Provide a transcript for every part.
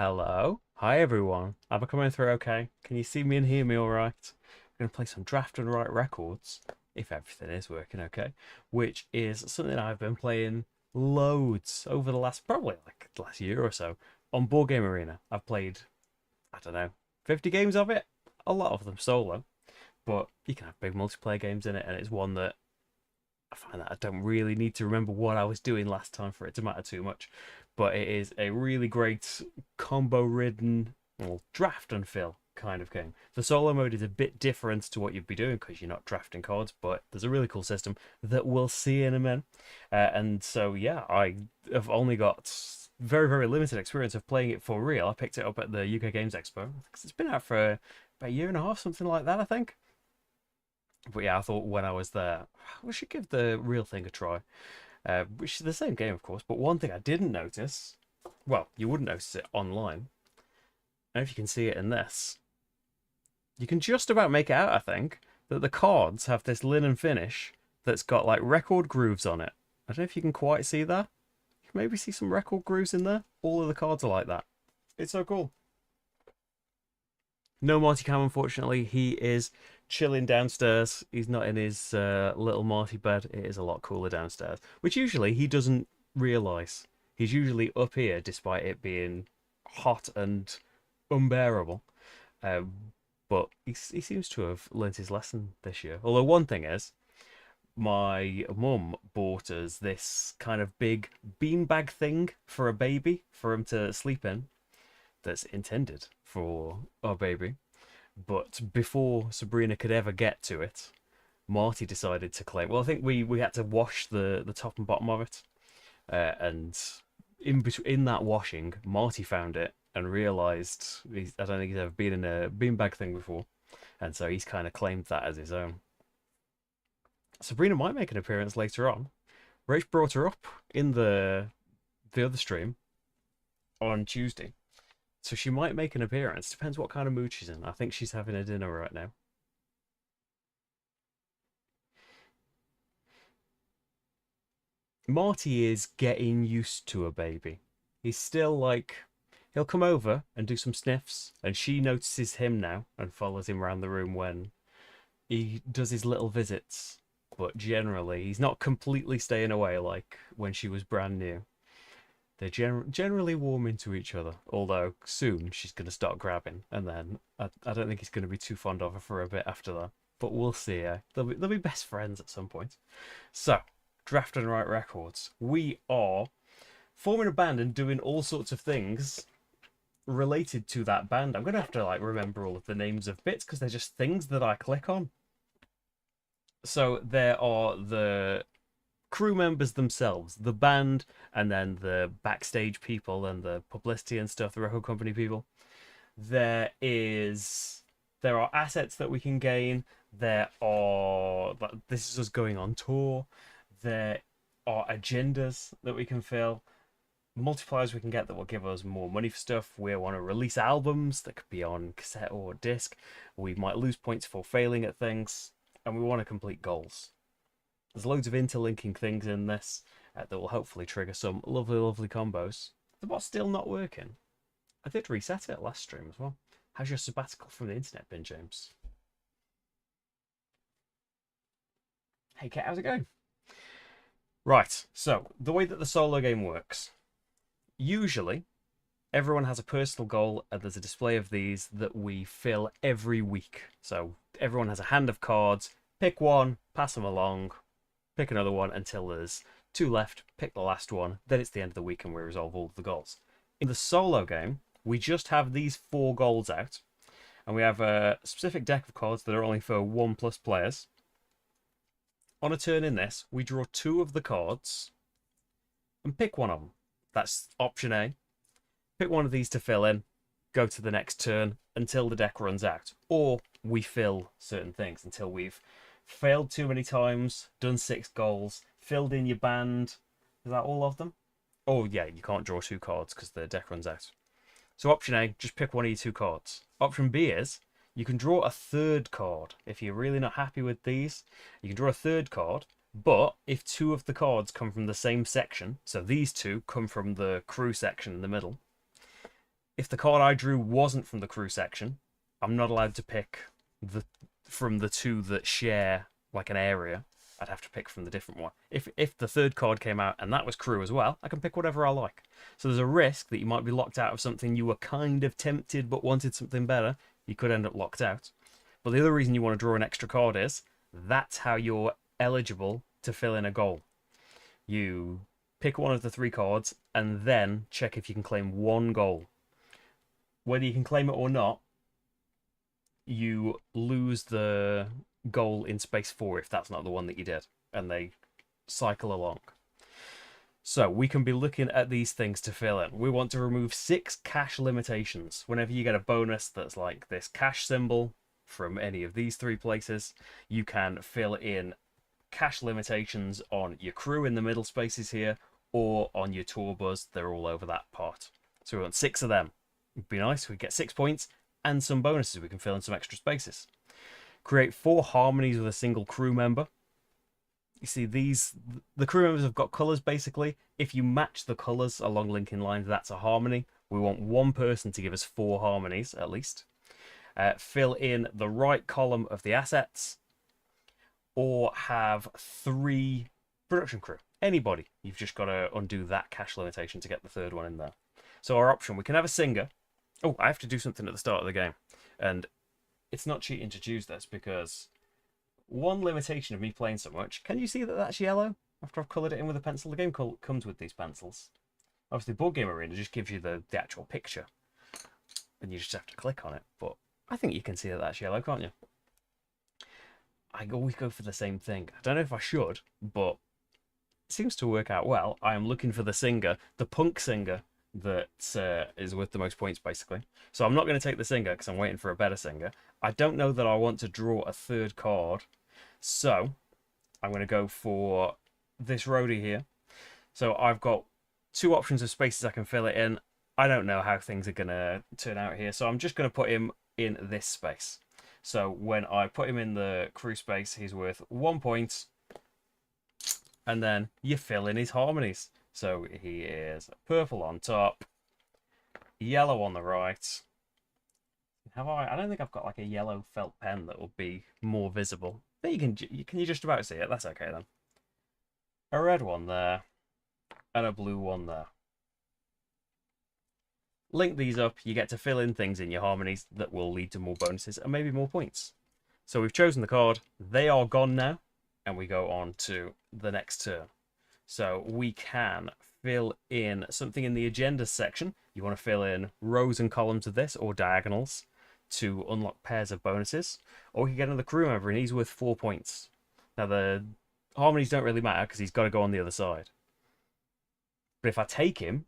Hello. Hi, everyone. Am I coming through okay? Can you see me and hear me all right? I'm going to play some Draft and Write Records, if everything is working okay, which is something I've been playing loads over the last, probably like the last year or so, on Board Game Arena. I've played, I don't know, 50 games of it, a lot of them solo, but you can have big multiplayer games in it, and it's one that I find that I don't really need to remember what I was doing last time for it to matter too much. But it is a really great combo ridden, well, draft and fill kind of game. The solo mode is a bit different to what you'd be doing because you're not drafting cards, but there's a really cool system that we'll see in a minute. And so, yeah, I have only got very, very limited experience of playing it for real. I picked it up at the UK Games Expo. It's been out for about a year and a half, something like that, I think. But yeah, I thought when I was there, we should give the real thing a try. Which is the same game, of course. But one thing I didn't notice, well, you wouldn't notice it online. And if you can see it in this, you can just about make it out, I think, that the cards have this linen finish that's got like record grooves on it. I don't know if you can quite see that. You can maybe see some record grooves in there. All of the cards are like that. It's so cool. No Marty Cam, unfortunately. He is chilling downstairs. He's not in his little Marty bed. It is a lot cooler downstairs, which usually he doesn't realise. He's usually up here, despite it being hot and unbearable. But he seems to have learnt his lesson this year. Although one thing is, my mum bought us this kind of big beanbag thing for a baby for him to sleep in that's intended for our baby. But before Sabrina could ever get to it, Marty decided to claim. Well, I think we had to wash the top and bottom of it, and in that washing, Marty found it and realised I don't think he's ever been in a beanbag thing before, and so he's kind of claimed that as his own. Sabrina might make an appearance later on. Rach brought her up in the other stream on Tuesday. So she might make an appearance. Depends what kind of mood she's in. I think she's having a dinner right now. Marty is getting used to a baby. He's still like, he'll come over and do some sniffs, and she notices him now and follows him around the room when he does his little visits. But generally, he's not completely staying away like when she was brand new. They generally warm into each other, although soon she's going to start grabbing, and then I don't think he's going to be too fond of her for a bit after that. But we'll see. They'll be best friends at some point. So, Draft and Write Records. We are forming a band and doing all sorts of things related to that band. I'm going to have to like remember all of the names of bits because they're just things that I click on. So there are the crew members themselves, the band, and then the backstage people and the publicity and stuff, the record company people. There are assets that we can gain. This is us going on tour. There are agendas that we can fill. Multipliers we can get that will give us more money for stuff. We want to release albums that could be on cassette or disc. We might lose points for failing at things, and we want to complete goals. There's loads of interlinking things in this that will hopefully trigger some lovely, lovely combos. The bot's still not working. I did reset it last stream as well. How's your sabbatical from the internet been, James? Hey, Kate, how's it going? Right, so the way that the solo game works. Usually, everyone has a personal goal, and there's a display of these that we fill every week. So everyone has a hand of cards. Pick one, pass them along. Pick another one until there's two left, pick the last one, then it's the end of the week and we resolve all of the goals. In the solo game, we just have these 4 goals out, and we have a specific deck of cards that are only for 1+ players. On a turn in this, we draw 2 of the cards and pick one of them. That's option A. Pick one of these to fill in, go to the next turn until the deck runs out, or we fill certain things until we've failed too many times, done 6 goals, filled in your band. Is that all of them? Oh yeah, you can't draw 2 cards because the deck runs out. So option A, just pick one of your 2 cards. Option B is you can draw a 3rd card. If you're really not happy with these, you can draw a 3rd card, but if 2 of the cards come from the same section, so these 2 come from the crew section in the middle, If the card I drew wasn't from the crew section, I'm not allowed to pick from the two that share like an area. I'd have to pick from the different one. If the third card came out and that was crew as well, I can pick whatever I like. So there's a risk that you might be locked out of something you were kind of tempted but wanted something better. You could end up locked out. But the other reason you want to draw an extra card is that's how you're eligible to fill in a goal. You pick one of the 3 cards and then check if you can claim 1 goal. Whether you can claim it or not, you lose the goal in space 4 if that's not the one that you did, and they cycle along. So we can be looking at these things to fill in. We want to remove 6 cash limitations. Whenever you get a bonus that's like this cash symbol from any of these 3 places, you can fill in cash limitations on your crew in the middle spaces here, or on your tour bus. They're all over that part. So we want 6 of them. It'd be nice. We get 6 points and some bonuses. We can fill in some extra spaces. Create 4 harmonies with a single crew member. You see, the crew members have got colours basically. If you match the colours along linking lines, that's a harmony. We want 1 person to give us 4 harmonies at least. Fill in the right column of the assets, or have 3 production crew. Anybody. You've just got to undo that cash limitation to get the 3rd one in there. So our option, we can have a singer. Oh, I have to do something at the start of the game. And it's not cheating to choose this, because one limitation of me playing so much, can you see that that's yellow after I've coloured it in with a pencil? The game comes with these pencils. Obviously, Board Game Arena just gives you the actual picture, and you just have to click on it. But I think you can see that that's yellow, can't you? I always go for the same thing. I don't know if I should, but it seems to work out well. I am looking for the singer, the punk singer, that is worth the most points, basically. So I'm not going to take the singer because I'm waiting for a better singer. I don't know that I want to draw a 3rd card, so I'm going to go for this roadie here. So I've got 2 options of spaces I can fill it in. I don't know how things are going to turn out here, so I'm just going to put him in this space. So when I put him in the crew space, he's worth 1 point, and then you fill in his harmonies. So he is purple on top, yellow on the right. Have I don't think I've got like a yellow felt pen that will be more visible. But can you just about see it? That's okay then. A red one there, and a blue one there. Link these up, you get to fill in things in your harmonies that will lead to more bonuses and maybe more points. So we've chosen the card, they are gone now, and we go on to the next turn. So we can fill in something in the agenda section. You want to fill in rows and columns of this, or diagonals, to unlock pairs of bonuses. Or we can get another crew member, and he's worth 4 points. Now the harmonies don't really matter because he's got to go on the other side. But if I take him,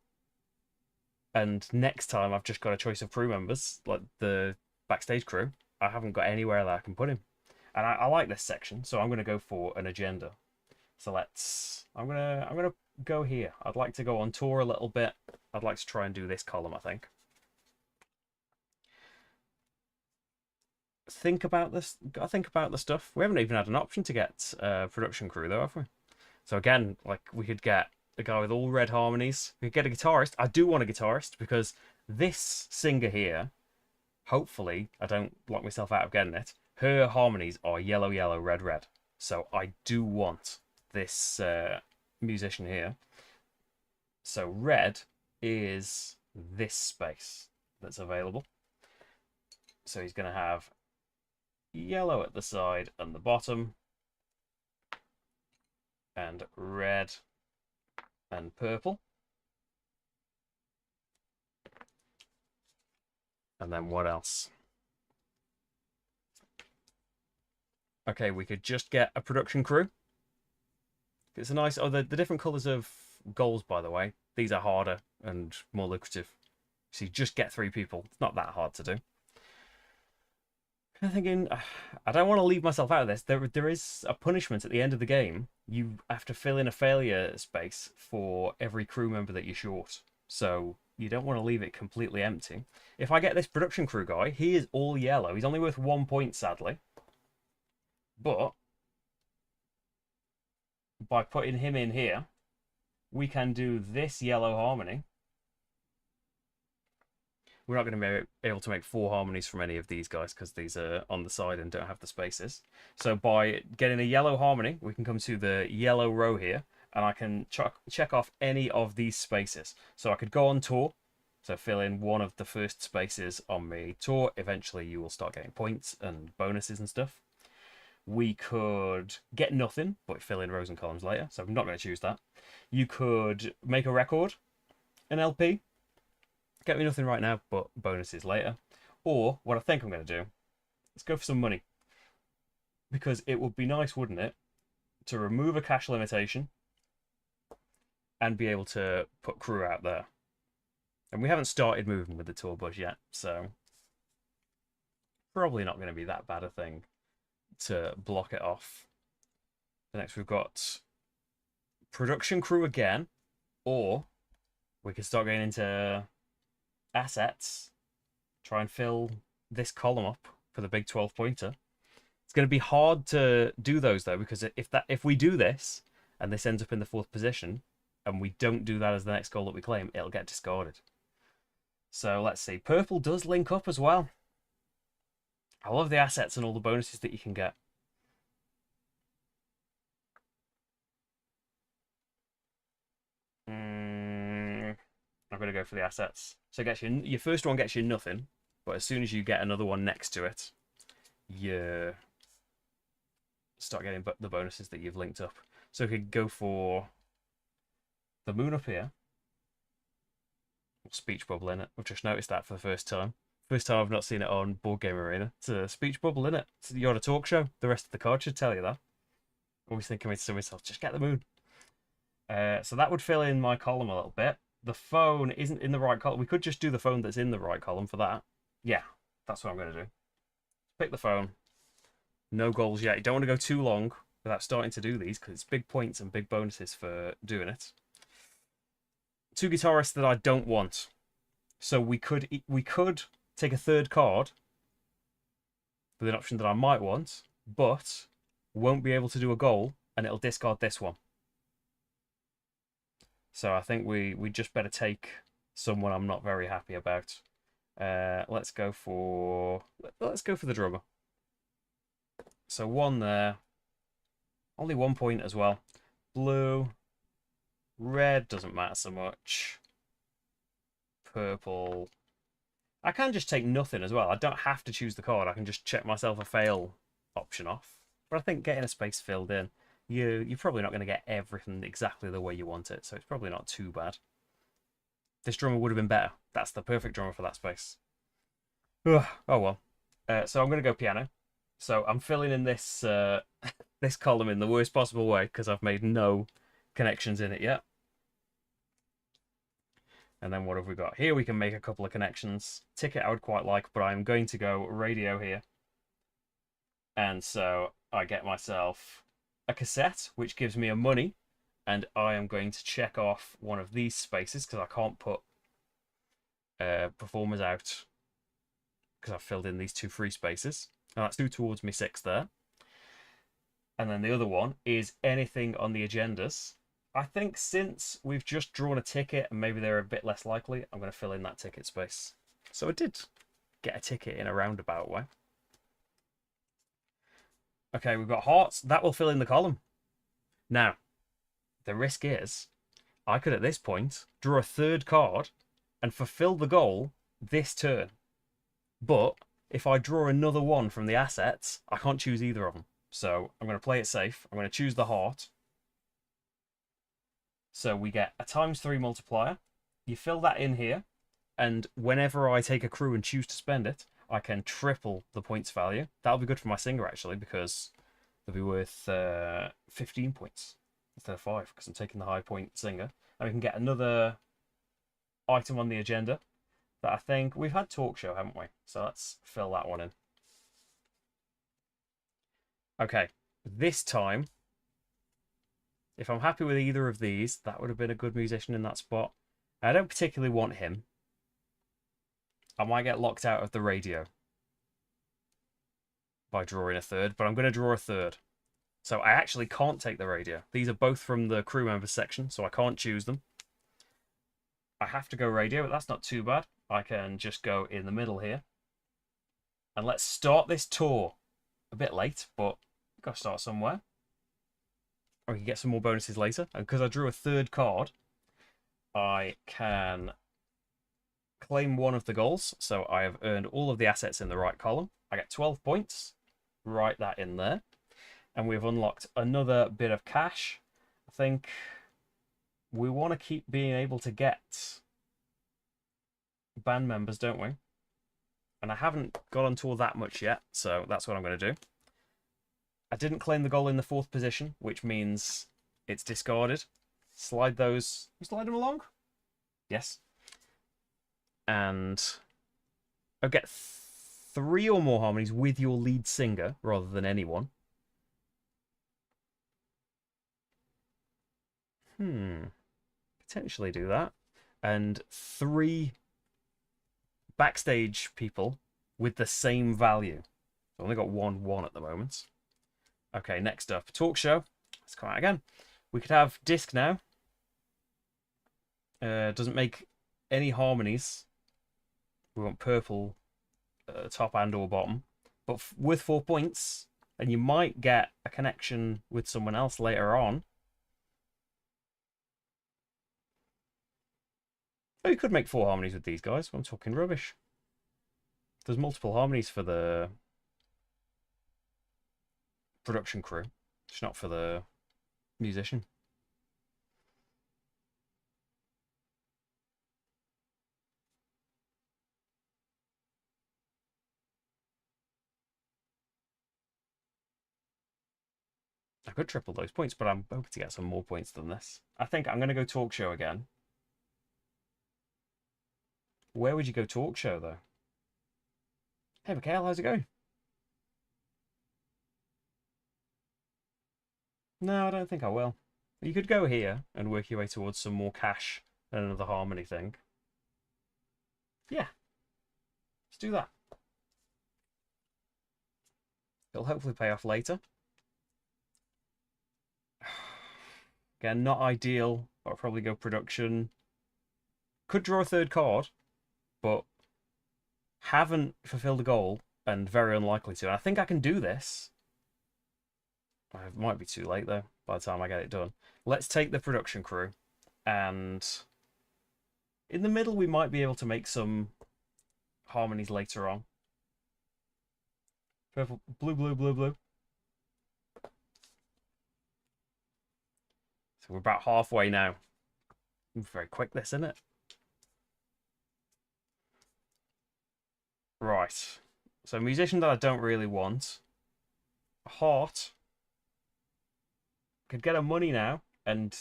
and next time I've just got a choice of crew members, like the backstage crew, I haven't got anywhere that I can put him. And I like this section, so I'm going to go for an agenda. So I'm gonna go here. I'd like to go on tour a little bit. I'd like to try and do this column, I think. Think about this. Gotta think about the stuff. We haven't even had an option to get production crew though, have we? So again, like we could get a guy with all red harmonies. We could get a guitarist. I do want a guitarist because this singer here, hopefully, I don't lock myself out of getting it. Her harmonies are yellow, yellow, red, red. So I do want this musician here. So red is this space that's available. So he's going to have yellow at the side and the bottom, and red and purple. And then what else? Okay, we could just get a production crew. It's a nice... Oh, the different colours of goals, by the way. These are harder and more lucrative. So you just get 3 people. It's not that hard to do. I'm thinking, I don't want to leave myself out of this. There is a punishment at the end of the game. You have to fill in a failure space for every crew member that you're short. So you don't want to leave it completely empty. If I get this production crew guy, he is all yellow. He's only worth 1 point, sadly. But by putting him in here, we can do this yellow harmony. We're not going to be able to make 4 harmonies from any of these guys because these are on the side and don't have the spaces. So by getting a yellow harmony, we can come to the yellow row here, and I can check off any of these spaces. So I could go on tour, so fill in one of the first spaces on my tour. Eventually you will start getting points and bonuses and stuff. We could get nothing, but fill in rows and columns later, so I'm not going to choose that. You could make a record, an LP. Get me nothing right now, but bonuses later. Or, what I think I'm going to do, is go for some money. Because it would be nice, wouldn't it, to remove a cash limitation and be able to put crew out there. And we haven't started moving with the tour bus yet, so probably not going to be that bad a thing to block it off. The next we've got production crew again, or we could start going into assets, try and fill this column up for the big 12 pointer. It's going to be hard to do those though, because if we do this and this ends up in the 4th position and we don't do that as the next goal that we claim, it'll get discarded. So let's see. Purple does link up as well. I love the assets and all the bonuses that you can get. I'm going to go for the assets. So it gets you, your first one gets you nothing, but as soon as you get another one next to it, you start getting the bonuses that you've linked up. So we could go for the moon up here. Speech bubble in it. I've just noticed that for the first time. First time I've not seen it on Board Game Arena. It's a speech bubble in it. You're on a talk show. The rest of the card should tell you that. Always thinking to myself, just get the moon. So that would fill in my column a little bit. The phone isn't in the right column. We could just do the phone that's in the right column for that. Yeah, that's what I'm going to do. Pick the phone. No goals yet. You don't want to go too long without starting to do these because it's big points and big bonuses for doing it. 2 guitarists that I don't want. So we could take a 3rd card with an option that I might want, but won't be able to do a goal and it'll discard this one. So I think we just better take someone I'm not very happy about. Let's go for the drummer. So 1 there. Only 1 point as well. Blue. Red doesn't matter so much. Purple. I can just take nothing as well. I don't have to choose the card. I can just check myself a fail option off. But I think getting a space filled in, you're probably not going to get everything exactly the way you want it, so it's probably not too bad. This drummer would have been better. That's the perfect drummer for that space. Ugh, oh well. So I'm going to go piano. So I'm filling in this this column in the worst possible way because I've made no connections in it yet. And then what have we got? Here we can make a couple of connections. Ticket I would quite like, but I'm going to go radio here. And so I get myself a cassette, which gives me a money. And I am going to check off one of these spaces because I can't put performers out because I've filled in these 2 free spaces. And that's 2 towards me 6 there. And then the other one is anything on the agendas. I think since we've just drawn a ticket and maybe they're a bit less likely, I'm going to fill in that ticket space. So I did get a ticket in a roundabout way. Okay, we've got hearts. That will fill in the column. Now, the risk is I could at this point draw a 3rd card and fulfill the goal this turn. But if I draw another one from the assets, I can't choose either of them. So I'm going to play it safe. I'm going to choose the heart. So we get a ×3 multiplier. You fill that in here. And whenever I take a crew and choose to spend it, I can triple the points value. That'll be good for my singer, actually, because they'll be worth 15 points instead of 5, because I'm taking the high point singer. And we can get another item on the agenda that I think... We've had talk show, haven't we? So let's fill that one in. Okay, this time, if I'm happy with either of these, that would have been a good musician in that spot. I don't particularly want him. I might get locked out of the radio by drawing a 3rd, but I'm going to draw a 3rd. So I actually can't take the radio. These are both from the crew members section, so I can't choose them. I have to go radio, but that's not too bad. I can just go in the middle here. And let's start this tour. A bit late, but we've got to start somewhere. Or we can get some more bonuses later. And because I drew a third card, I can claim one of the goals. So I have earned all of the assets in the right column. I get 12 points. Write that in there. And we've unlocked another bit of cash. I think we want to keep being able to get band members, don't we? And I haven't got on tour that much yet, so that's what I'm going to do. I didn't claim the goal in the 4th position, which means it's discarded. Slide those. Slide them along? Yes. And I'll get 3 or more harmonies with your lead singer rather than anyone. Potentially do that. And 3 backstage people with the same value. I've only got 1 at the moment. Okay, next up, talk show. Let's come out again. We could have disc now. Doesn't make any harmonies. We want purple top and or bottom. But with 4 points, and you might get a connection with someone else later on. Oh, you could make 4 harmonies with these guys. I'm talking rubbish. There's multiple harmonies for the production crew. It's not for the musician. I could triple those points, but I'm hoping to get some more points than this. I think I'm going to go talk show again. Where would you go talk show, though? Hey, Mikhail, how's it going? No, I don't think I will. You could go here and work your way towards some more cash and another harmony thing. Yeah. Let's do that. It'll hopefully pay off later. Again, not ideal. I'll probably go production. Could draw a 3rd card, but haven't fulfilled a goal and very unlikely to. And I think I can do this. It might be too late, though, by the time I get it done. Let's take the production crew. And in the middle, we might be able to make some harmonies later on. Purple, blue, blue, blue, blue. So we're about halfway now. Very quick, this, isn't it? Right. So musician that I don't really want. A heart. Could get a money now. And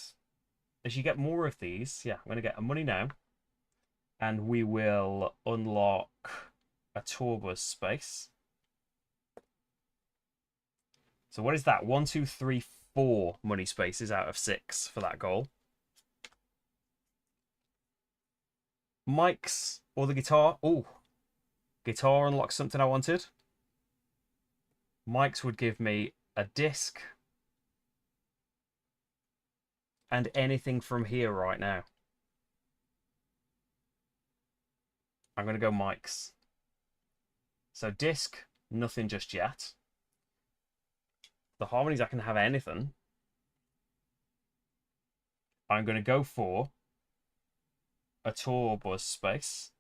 as you get more of these, yeah, I'm going to get a money now. And we will unlock a tour bus space. So what is that? 1, 2, 3, 4 money spaces out of 6 for that goal. Mics or the guitar. Oh, guitar unlocks something I wanted. Mics would give me a disc. And anything from here right now. I'm going to go mics. So disc, nothing just yet. The harmonies, I can have anything. I'm going to go for a tour bus space.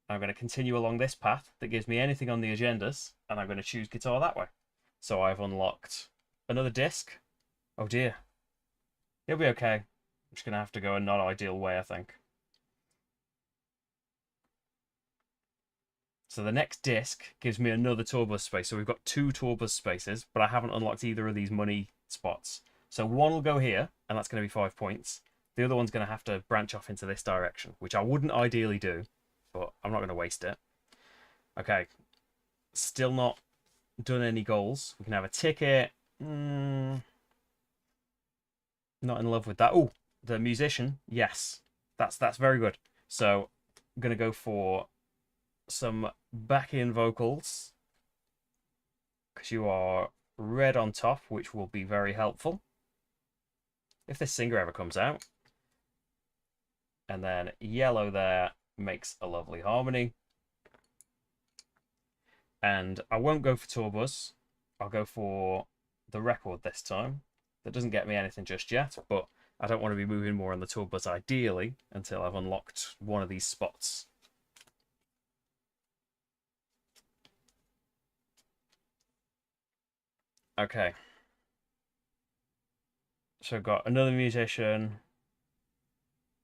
I'm going to continue along this path that gives me anything on the agendas, and I'm going to choose guitar that way. So I've unlocked another disc. Oh dear. It'll be okay. I'm just going to have to go a not ideal way, I think. So the next disc gives me another tour bus space. So we've got 2 tour bus spaces, but I haven't unlocked either of these money spots. So one will go here, and that's going to be 5 points. The other one's going to have to branch off into this direction, which I wouldn't ideally do, but I'm not going to waste it. Okay. Still not done any goals. We can have a ticket. Not in love with that. Oh, the musician. Yes. That's very good. So I'm going to go for some back-in vocals, because you are red on top, which will be very helpful if this singer ever comes out. And then yellow there makes a lovely harmony. And I won't go for tour bus. I'll go for the record this time. That doesn't get me anything just yet, but I don't want to be moving more on the tour bus ideally until I've unlocked one of these spots. Okay. So I've got another musician.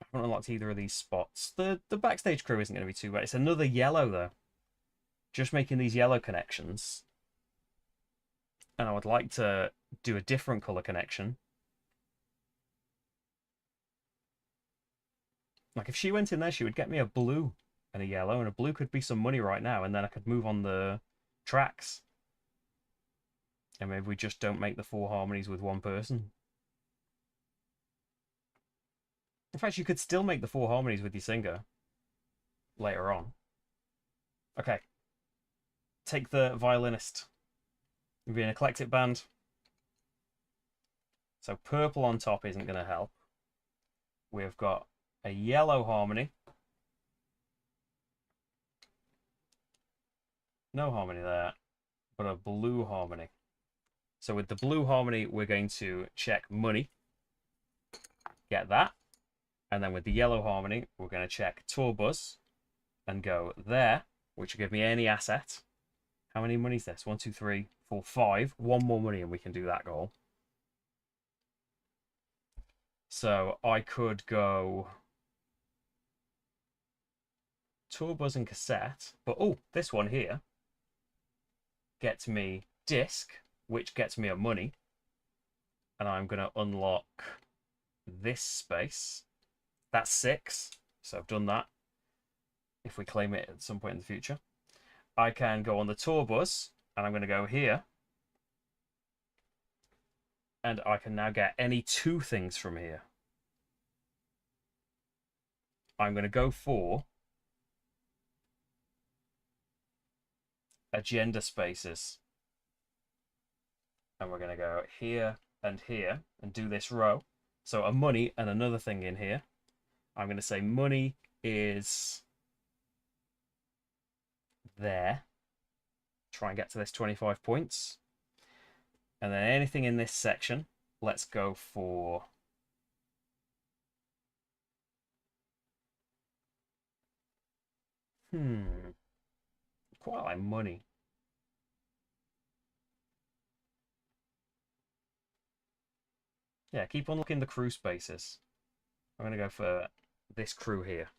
I haven't unlocked either of these spots. The backstage crew isn't going to be too bad. It's another yellow, though. Just making these yellow connections. And I would like to do a different colour connection. Like, if she went in there, she would get me a blue and a yellow, and a blue could be some money right now, and then I could move on the tracks. And maybe we just don't make the 4 harmonies with one person. In fact, you could still make the 4 harmonies with your singer later on. Okay. Take the violinist. It'll be an eclectic band. So purple on top isn't going to help. We've got a yellow harmony. No harmony there, but a blue harmony. So with the blue harmony, we're going to check money. Get that. And then with the yellow harmony, we're going to check tour bus and go there, which will give me any asset. How many money is this? 1, 2, 3, 4, 5. 1 more money and we can do that goal. So I could go tour bus and cassette, but oh, this one here gets me disc, which gets me a money. And I'm going to unlock this space. That's 6, so I've done that. If we claim it at some point in the future. I can go on the tour bus, and I'm going to go here. And I can now get any 2 things from here. I'm going to go for agenda spaces. And we're going to go here and here and do this row. So a money and another thing in here. I'm going to say money is there. Try and get to this 25 points. And then anything in this section, let's go for quite like money. Yeah, keep on looking the crew spaces. I'm going to go for this crew here.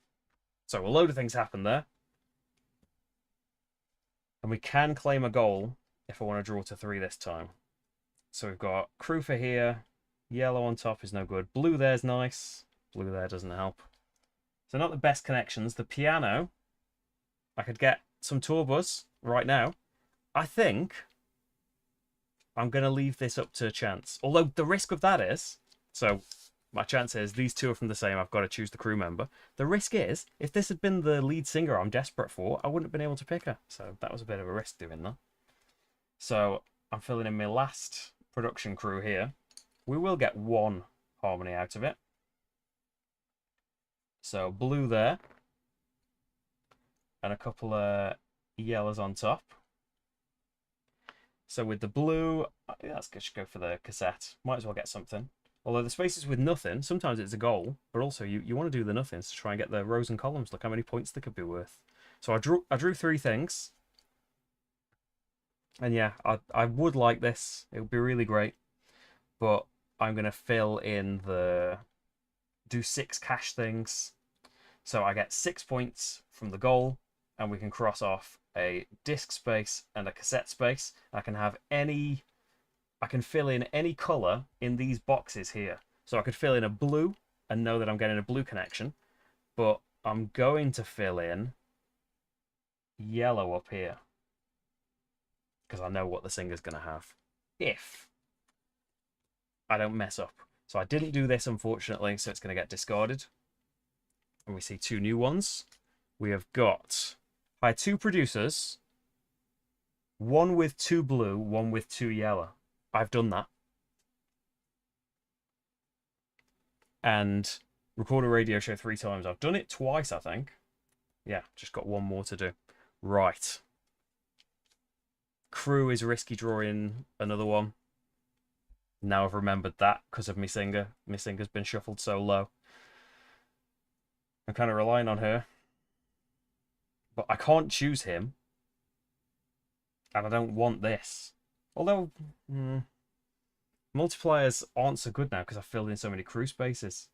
So a load of things happen there. And we can claim a goal if I want to draw to 3 this time. So we've got crew for here. Yellow on top is no good. Blue there's nice. Blue there doesn't help. So not the best connections. The piano, I could get some tour bus right now. I think I'm going to leave this up to chance. Although the risk of that is, so my chance is these 2 are from the same. I've got to choose the crew member. The risk is, if this had been the lead singer I'm desperate for, I wouldn't have been able to pick her. So that was a bit of a risk doing that. So I'm filling in my last production crew here. We will get 1 harmony out of it. So blue there. And a couple of yellows on top. So with the blue, let's just go for the cassette. Might as well get something. Although the spaces with nothing, sometimes it's a goal, but also you want to do the nothings to try and get the rows and columns. Look how many points they could be worth. So I drew 3 things. And yeah, I would like this. It would be really great. But I'm going to fill in do 6 cash things. So I get 6 points from the goal, and we can cross off a disc space and a cassette space. I can fill in any color in these boxes here. So I could fill in a blue and know that I'm getting a blue connection, but I'm going to fill in yellow up here because I know what the singer's going to have if I don't mess up. So I didn't do this, unfortunately, so it's going to get discarded. And we see 2 new ones. We have got 2 producers, 1 with 2 blue, 1 with 2 yellow. I've done that. And record a radio show 3 times. I've done it twice, I think. Yeah, just got one more to do. Right. Crew is risky drawing another one. Now I've remembered that because of my singer. My singer's been shuffled so low. I'm kind of relying on her. But I can't choose him. And I don't want this. Although, multipliers aren't so good now because I've filled in so many crew spaces.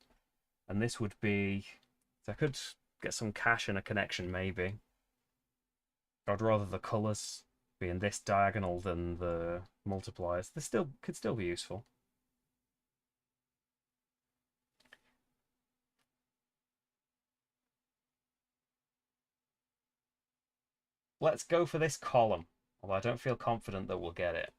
And this would be... I could get some cash and a connection, maybe. I'd rather the colours be in this diagonal than the multipliers. This could still be useful. Let's go for this column. Although I don't feel confident that we'll get it.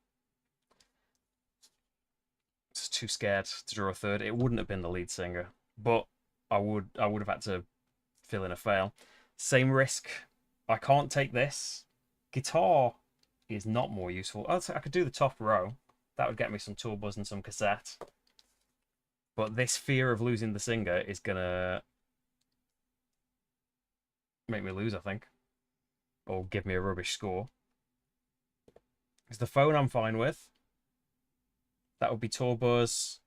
Just too scared to draw a third. It wouldn't have been the lead singer, but I would have had to fill in a fail. Same risk. I can't take this. Guitar is not more useful. I could do the top row. That would get me some tour buzz and some cassette. But this fear of losing the singer is gonna make me lose, I think. Or give me a rubbish score. Because the phone I'm fine with. That would be tour buzz.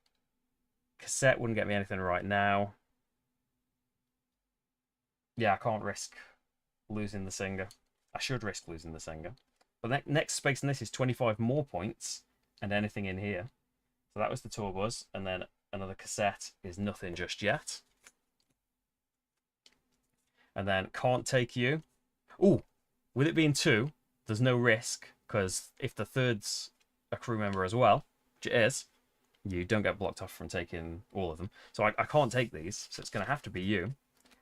Cassette wouldn't get me anything right now. Yeah, I can't risk losing the singer. I should risk losing the singer. But the next space in this is 25 more points and anything in here. So that was the tour buzz. And then another cassette is nothing just yet. And then can't take you. Ooh, with it being 2, there's no risk. Because if the third's a crew member as well, which it is, you don't get blocked off from taking all of them. So I can't take these. So it's going to have to be you.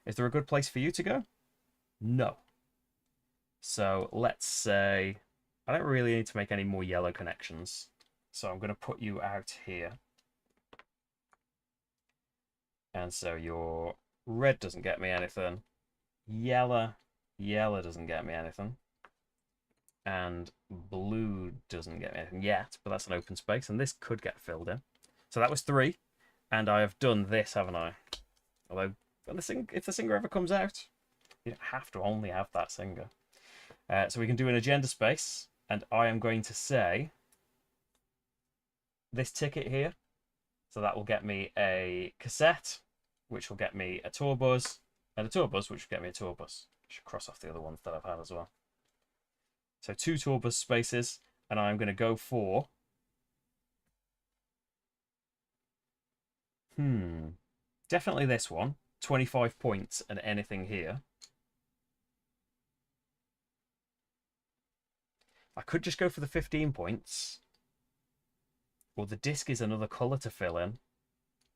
Is there a good place for you to go? No. So let's say I don't really need to make any more yellow connections. So I'm going to put you out here. And so your red doesn't get me anything. Yellow doesn't get me anything. And blue doesn't get me anything yet, but that's an open space, and this could get filled in. So that was 3, and I have done this, haven't I? Although, if the singer ever comes out, you don't have to only have that singer. So we can do an agenda space, and I am going to say this ticket here. So that will get me a cassette, which will get me a tour buzz, and a tour buzz, which will get me a tour buzz. I should cross off the other ones that I've had as well. So 2 tour bus spaces, and I'm going to go for... Definitely this one. 25 points and anything here. I could just go for the 15 points. Or the disc is another colour to fill in.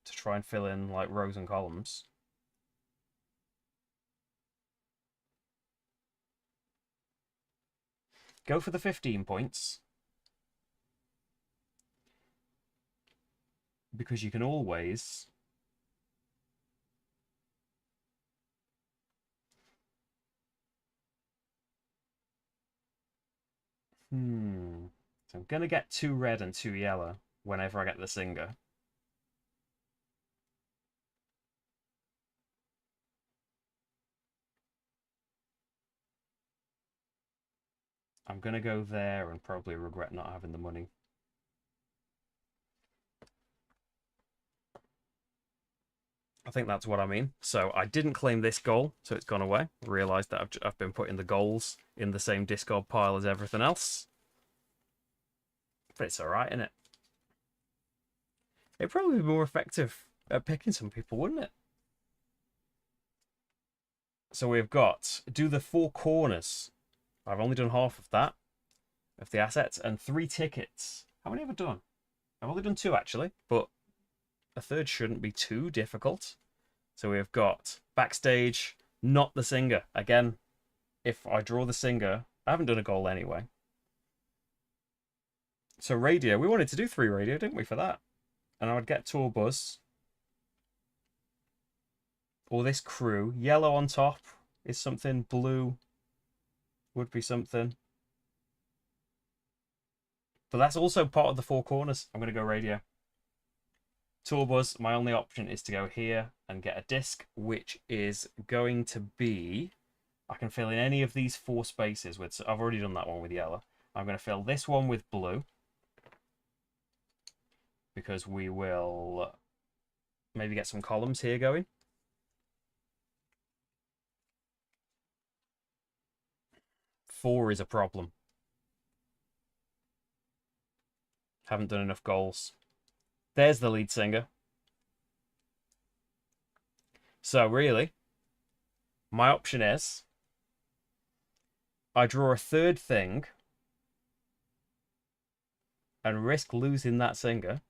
To try and fill in like rows and columns. Go for the 15 points. Because you can always... So I'm going to get 2 red and 2 yellow whenever I get the singer. I'm going to go there and probably regret not having the money. I think that's what I mean. So I didn't claim this goal, so it's gone away. Realised that I've been putting the goals in the same discard pile as everything else. But it's alright, isn't it? It'd probably be more effective at picking some people, wouldn't it? So we've got do the 4 corners. I've only done half of that, of the assets, and 3 tickets. How many have I done? I've only done 2 actually, but a third shouldn't be too difficult. So we've got backstage, not the singer. Again, if I draw the singer, I haven't done a goal anyway. So radio, we wanted to do 3 radio, didn't we, for that? And I would get tour buzz. Or this crew. Yellow on top is something. Blue would be something. But that's also part of the 4 corners. I'm going to go radio. Tour buzz, my only option is to go here and get a disc, which is going to be I can fill in any of these 4 spaces with... I've already done that one with yellow. I'm going to fill this one with blue. Because we will maybe get some columns here going. Four is a problem. Haven't done enough goals. There's the lead singer. So really, my option is I draw a third thing and risk losing that singer,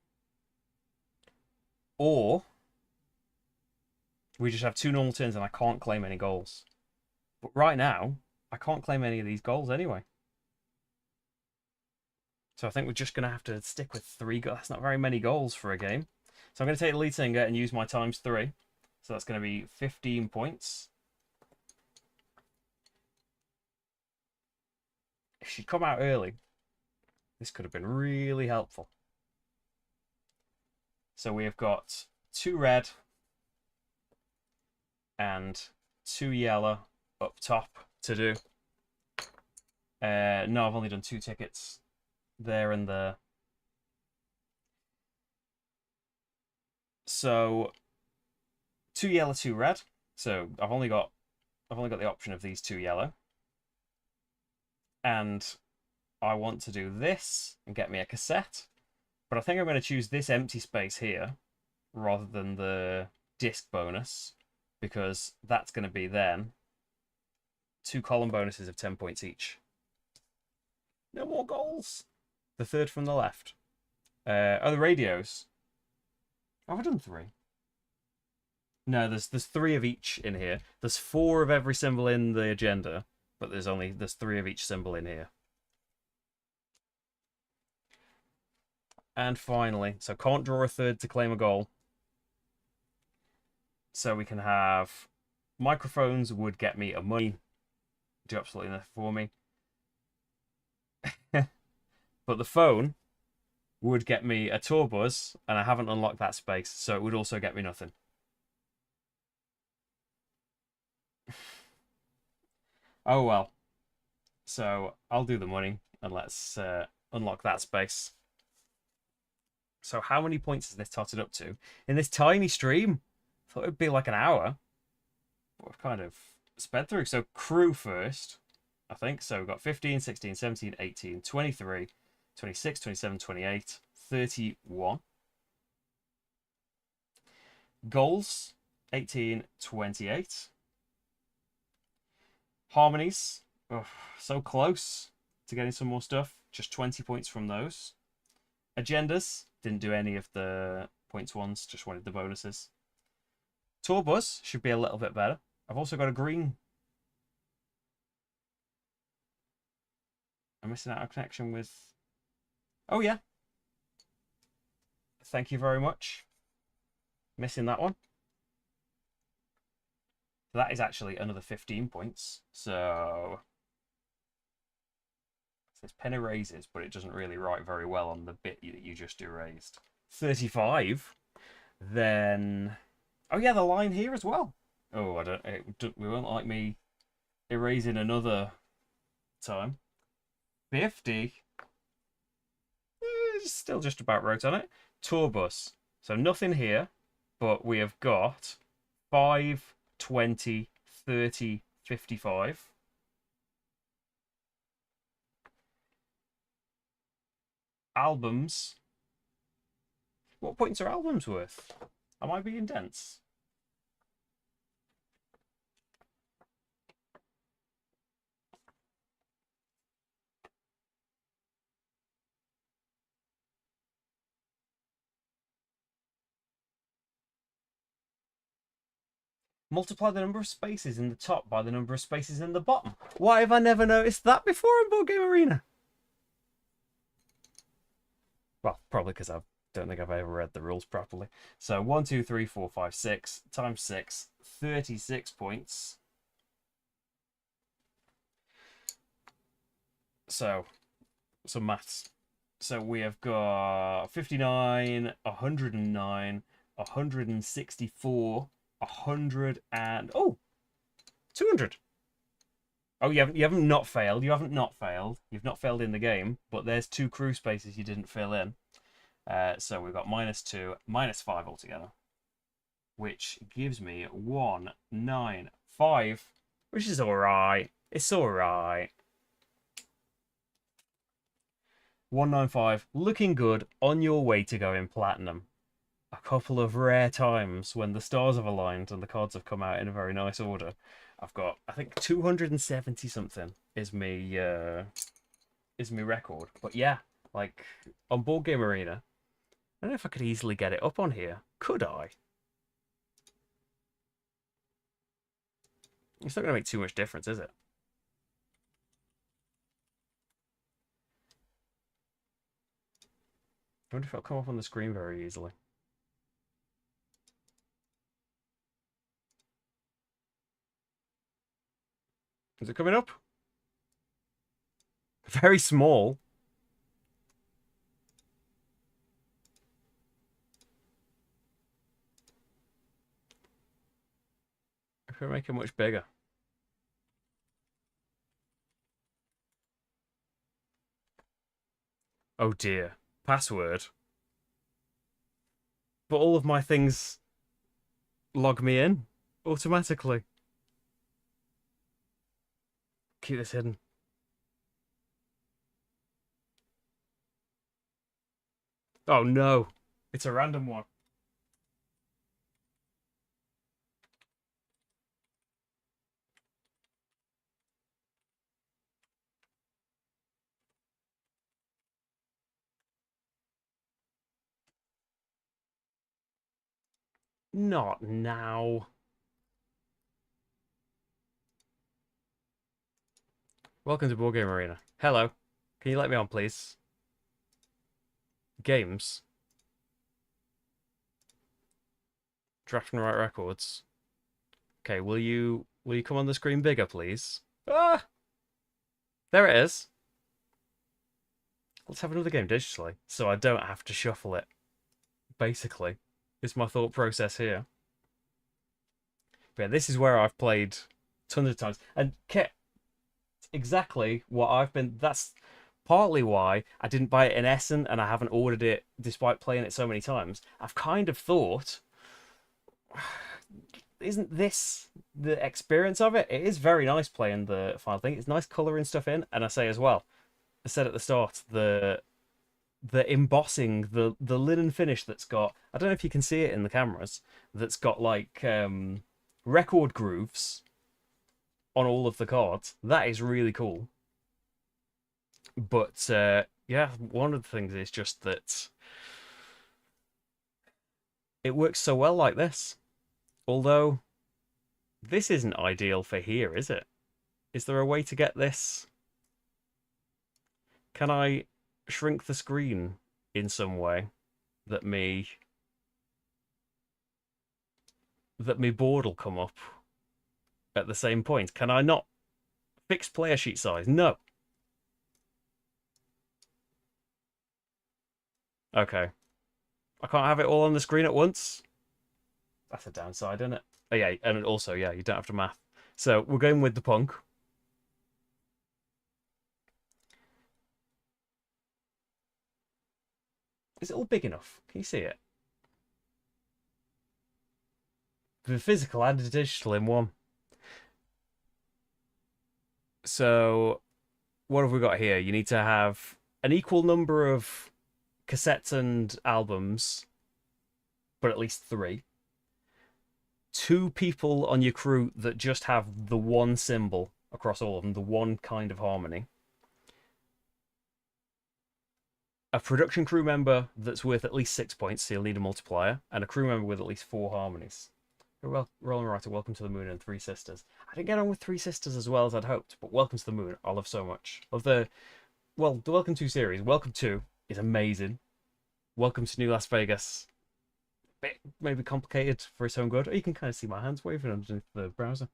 or we just have 2 normal turns and I can't claim any goals. But right now, I can't claim any of these goals anyway. So I think we're just going to have to stick with 3 goals. That's not very many goals for a game. So I'm going to take the lead singer and use my ×3. So that's going to be 15 points. If she'd come out early, this could have been really helpful. So we have got 2 red and 2 yellow up top to do. No, I've only done 2 tickets. There and there. So 2 yellow, 2 red. So I've only got the option of these 2 yellow. And I want to do this and get me a cassette. But I think I'm going to choose this empty space here rather than the disc bonus, because that's going to be then 2 column bonuses of 10 points each. No more goals. The third from the left. Oh, the radios. Have I done 3? No, there's 3 of each in here. There's 4 of every symbol in the agenda, but there's 3 of each symbol in here. And finally, so can't draw a third to claim a goal. So we can have microphones would get me a money. Do absolutely nothing for me. But the phone would get me a tour bus, and I haven't unlocked that space, so it would also get me nothing. Oh well. So I'll do the money, and let's unlock that space. So how many points has this totted up to in this tiny stream? I thought it'd be like an hour. But we've kind of sped through. So crew first, I think. So we've got 15, 16, 17, 18, 23, 26, 27, 28, 31. Goals, 18, 28. Harmonies, oh, so close to getting some more stuff. Just 20 points from those. Agendas, didn't do any of the points ones, just wanted the bonuses. Tour bus should be a little bit better. I've also got a green. I'm missing out a connection with... Oh, yeah. Thank you very much. Missing that one. So that is actually another 15 points. So it's pen erases, but it doesn't really write very well on the bit that you just erased. 35. Then... Oh, yeah, the line here as well. Oh, we won't like me erasing another time. 50. Still just about wrote on it. Tour bus. So nothing here, but we have got 5, 20, 30, 55. Albums. What points are albums worth? Am I being dense? Multiply the number of spaces in the top by the number of spaces in the bottom. Why have I never noticed that before in Board Game Arena? Well, probably because I don't think I've ever read the rules properly. So 1, 2, 3, 4, 5, 6 times 6, 36 points. So, some maths. So we have got 59, 109, 164, 100 and... Oh! 200. Oh, you haven't not failed. You haven't not failed. You've not failed in the game, but there's two crew spaces you didn't fill in. So we've got -2, -5 altogether, which gives me 195, which is all right. It's all right. 195, looking good, on your way to going platinum. A couple of rare times when the stars have aligned and the cards have come out in a very nice order. I've got, I think, 270 something is my record. But yeah, like on Board Game Arena, I don't know if I could easily get it up on here. Could I? It's not going to make too much difference, is it? I wonder if it'll come up on the screen very easily. Is it coming up? Very small. If we make it much bigger. Oh dear. Password. But all of my things log me in automatically. Keep this hidden. Oh no. It's a random one. Not now. Welcome to Board Game Arena. Hello. Can you let me on, please? Games. Draft and write records. Okay, will you come on the screen bigger, please? Ah! There it is. Let's have another game digitally, so I don't have to shuffle it. Basically, it's my thought process here. But yeah, this is where I've played tons of times and kept exactly what I've been. That's partly why I didn't buy it in Essen and I haven't ordered it despite playing it so many times. I've kind of thought, isn't this the experience of it? It is very nice playing the final thing. It's nice colouring stuff in, and I say as well, I said at the start, the embossing, the linen finish that's got, I don't know if you can see it in the cameras, that's got like record grooves on all of the cards. That is really cool. But yeah, one of the things is just that it works so well like this. Although this isn't ideal for here, is it? Is there a way to get this? Can I shrink the screen in some way that me board will come up at the same point? Can I not fix player sheet size? No. Okay. I can't have it all on the screen at once. That's a downside, isn't it? Oh, yeah, and also, yeah, you don't have to math. So we're going with the punk. Is it all big enough? Can you see it? The physical and the digital in one. So what have we got here? You need to have an equal number of cassettes and albums, but at least 3. 2 people on your crew that just have the one symbol across all of them, the one kind of harmony. A production crew member that's worth at least 6 points, so you'll need a multiplier, and a crew member with at least 4 harmonies. Well, Rolling Writer, Welcome to the Moon, and Three Sisters. I didn't get on with Three Sisters as well as I'd hoped, but Welcome to the Moon, I love so much. Love the Welcome to series. Welcome to is amazing. Welcome to New Las Vegas. Bit maybe complicated for its own good. You can kind of see my hands waving underneath the browser.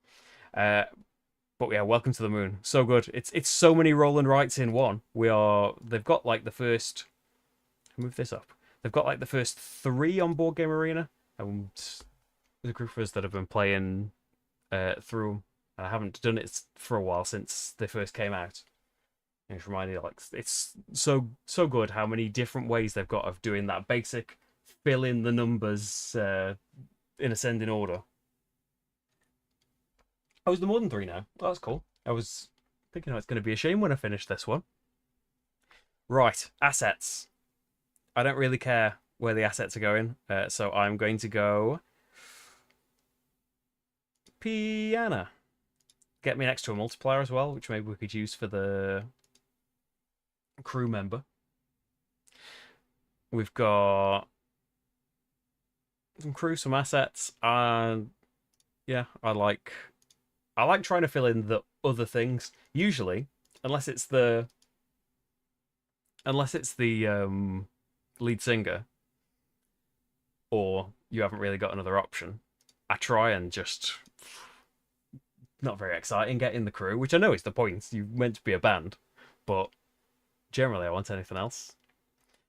But yeah, Welcome to the Moon, so good. It's so many roll and writes in one. They've got like the first. Move this up. They've got like the first 3 on Board Game Arena, and there's a group of us that have been playing through 'em. And I haven't done it for a while since they first came out. And it's reminded me, like, it's so good how many different ways they've got of doing that basic fill in the numbers in ascending order. Oh, is there more than three now? Oh, that's cool. I was thinking, oh, it's going to be a shame when I finish this one. Right, assets. I don't really care where the assets are going, so I'm going to go piano. Get me an extra multiplier as well, which maybe we could use for the crew member. We've got some crew, some assets, and yeah, I like trying to fill in the other things. Usually, unless it's the lead singer, or you haven't really got another option, I try and just not very exciting get in the crew, which I know is the point. You're meant to be a band, but generally I want anything else.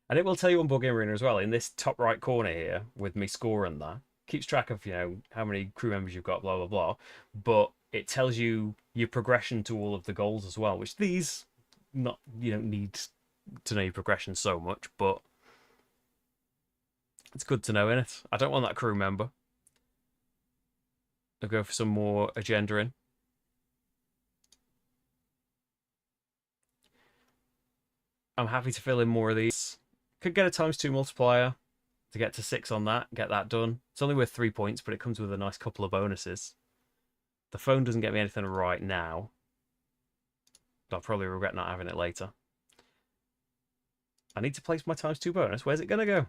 And it will tell you on Bug Arena as well, in this top right corner here, with me scoring that. Keeps track of, how many crew members you've got, blah, blah, blah. But it tells you your progression to all of the goals as well, which these, not you don't need to know your progression so much, but it's good to know, innit? I don't want that crew member. I'll go for some more agenda in. I'm happy to fill in more of these. Could get a ×2 multiplier to get to 6 on that, get that done. It's only worth 3 points, but it comes with a nice couple of bonuses. The phone doesn't get me anything right now. I'll probably regret not having it later. I need to place my ×2 bonus. Where's it going to go?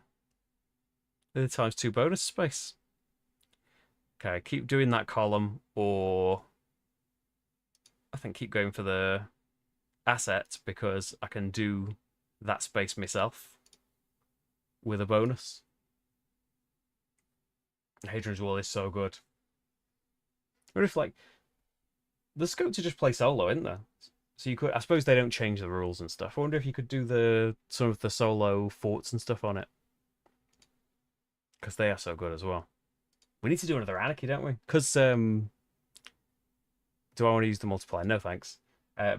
The ×2 bonus space. Okay, keep doing that column, or I think keep going for the asset because I can do that space myself with a bonus. Hadrian's Wall is so good. What if, like, there's scope to just play solo, isn't there? So you could, I suppose they don't change the rules and stuff. I wonder if you could do some of the solo forts and stuff on it, because they are so good as well. We need to do another Anarchy, don't we? Because do I want to use the multiplier? No, thanks.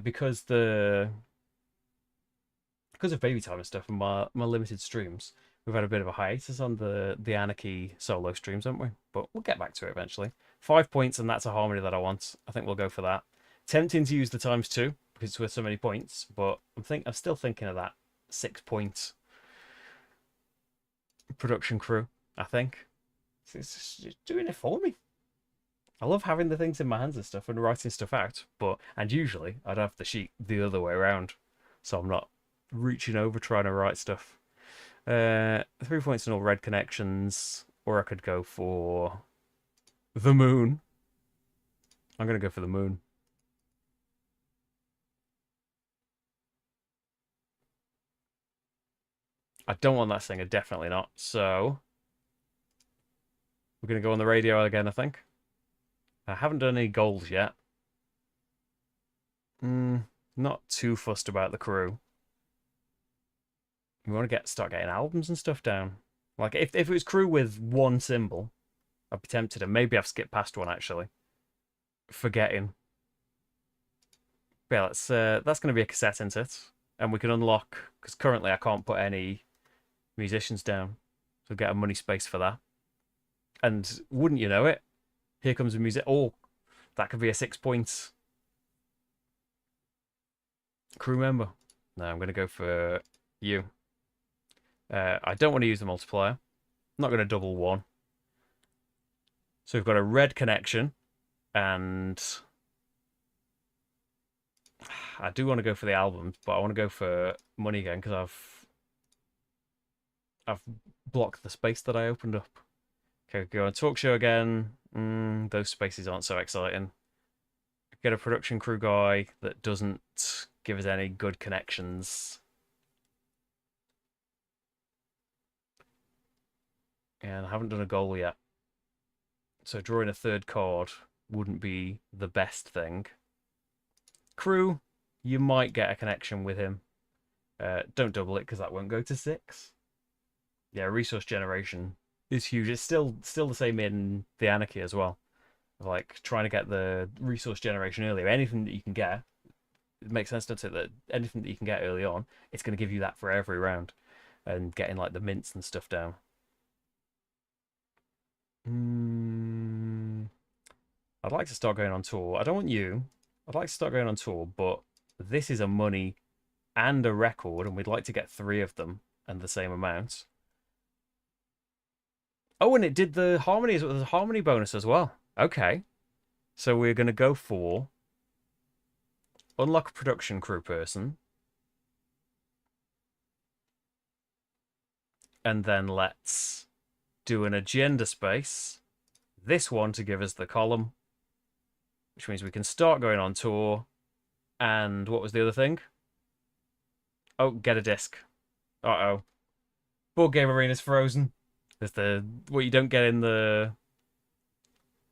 Because of baby time and stuff and my limited streams, we've had a bit of a hiatus on the Anarchy solo streams, haven't we? But we'll get back to it eventually. 5 points, and that's a harmony that I want. I think we'll go for that. Tempting to use the ×2 because it's worth so many points, but I'm still thinking of that 6-point production crew. I think it's just doing it for me. I love having the things in my hands and stuff and writing stuff out, and usually I'd have the sheet the other way around, so I'm not reaching over trying to write stuff. 3 points in all red connections, or I could go for the moon. I'm going to go for the moon. I don't want that singer, definitely not. So we're going to go on the radio again, I think. I haven't done any goals yet. Not too fussed about the crew. We want to start getting albums and stuff down. Like, if it was crew with one symbol, I'd be tempted, and maybe I've skipped past one, actually. Forgetting. But yeah, that's going to be a cassette, isn't it? And we can unlock, because currently I can't put any musicians down. So get a money space for that. And wouldn't you know it, here comes a music. Oh, that could be a 6 points crew member. No, I'm going to go for you. I don't want to use the multiplier. I'm not going to double one. So we've got a red connection, and I do want to go for the albums, but I want to go for money again because I've blocked the space that I opened up. Okay, go on talk show again. Those spaces aren't so exciting. Get a production crew guy that doesn't give us any good connections. And I haven't done a goal yet. So drawing a third card wouldn't be the best thing. Crew, you might get a connection with him. Don't double it because that won't go to 6. Yeah, resource generation is huge. It's still the same in the Anarchy as well. like trying to get the resource generation earlier. Anything that you can get, it makes sense, doesn't it? That anything that you can get early on, it's going to give you that for every round, and getting like the mints and stuff down. Mm, I'd like to start going on tour. I don't want you. I'd like to start going on tour, but this is a money and a record, and we'd like to get 3 of them and the same amount. Oh, and it did the harmony as well. There's a harmony bonus as well. Okay. So we're going to go for unlock a production crew person. And then let's do an agenda space. This one to give us the column, which means we can start going on tour. And what was the other thing? Oh, get a disc. Uh-oh. Board Game Arena's frozen. There's the what you don't get in the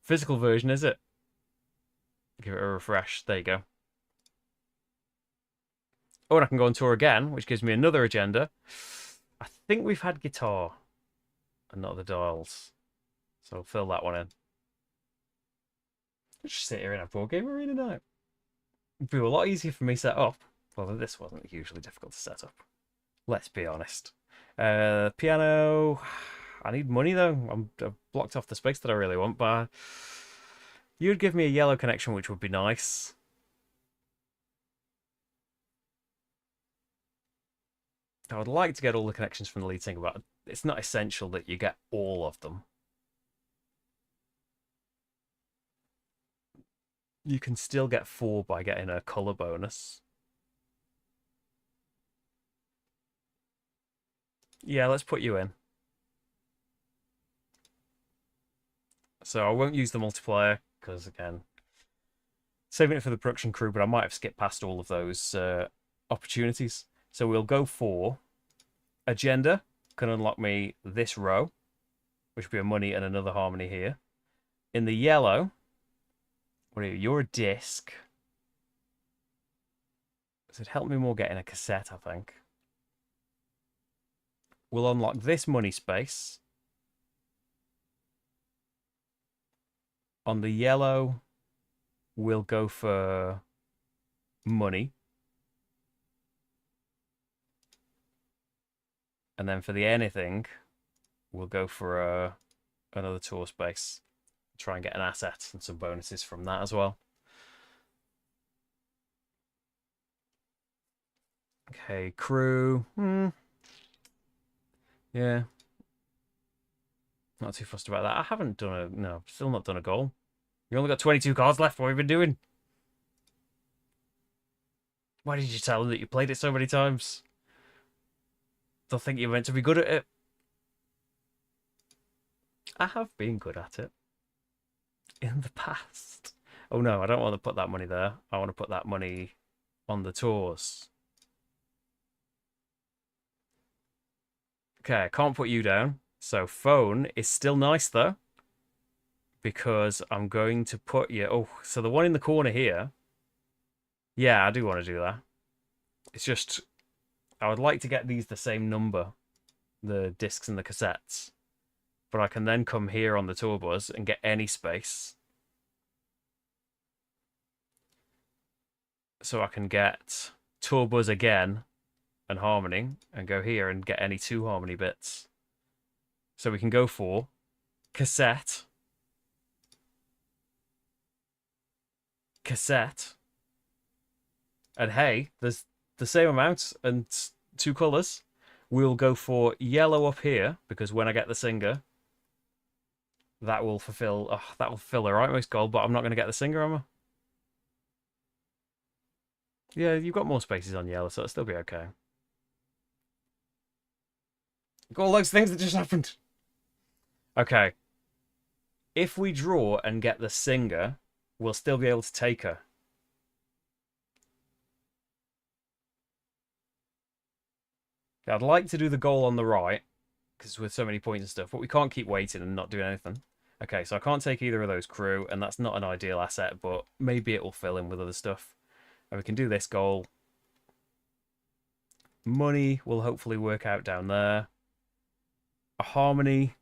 physical version, is it? Give it a refresh. There you go. Oh, and I can go on tour again, which gives me another agenda. I think we've had guitar and not the dials. So I'll fill that one in. Just sit here and have Board Game Arena night. It'd be a lot easier for me set up. Although this wasn't hugely difficult to set up. Let's be honest. Piano. I need money though. I've blocked off the space that I really want, but you'd give me a yellow connection, which would be nice. I would like to get all the connections from the lead singer, but it's not essential that you get all of them. You can still get 4 by getting a color bonus. Yeah, let's put you in. So I won't use the multiplier because, again, saving it for the production crew, but I might have skipped past all of those opportunities. So we'll go for agenda. Can unlock me this row, which would be a money and another harmony here. In the yellow, what are you? You're a disc. So it'd help me more getting a cassette, I think. We'll unlock this money space. On the yellow, we'll go for money. And then for the anything, we'll go for another tour space. Try and get an asset and some bonuses from that as well. Okay, crew. Yeah. Not too fussed about that. I haven't done a... No, still not done a goal. You only got 22 cards left. What have you been doing? Why did you tell them that you played it so many times? They'll think you're meant to be good at it. I have been good at it. In the past. Oh no, I don't want to put that money there. I want to put that money on the tours. Okay, I can't put you down. So phone is still nice though. Because I'm going to put you... Oh, so the one in the corner here. Yeah, I do want to do that. It's just... I would like to get these the same number. The discs and the cassettes. But I can then come here on the tour bus and get any space. So I can get tour bus again and harmony and go here and get any 2 harmony bits. So we can go for cassette, and hey, there's the same amount and 2 colours. We'll go for yellow up here because when I get the singer, that will fulfill the rightmost goal, but I'm not going to get the singer, am I? Yeah, you've got more spaces on yellow, so it'll still be okay. Got all those things that just happened. Okay. If we draw and get the singer, we'll still be able to take her. I'd like to do the goal on the right, because with so many points and stuff, but we can't keep waiting and not doing anything. Okay, so I can't take either of those crew, and that's not an ideal asset, but maybe it will fill in with other stuff. And we can do this goal. Money will hopefully work out down there. A harmony.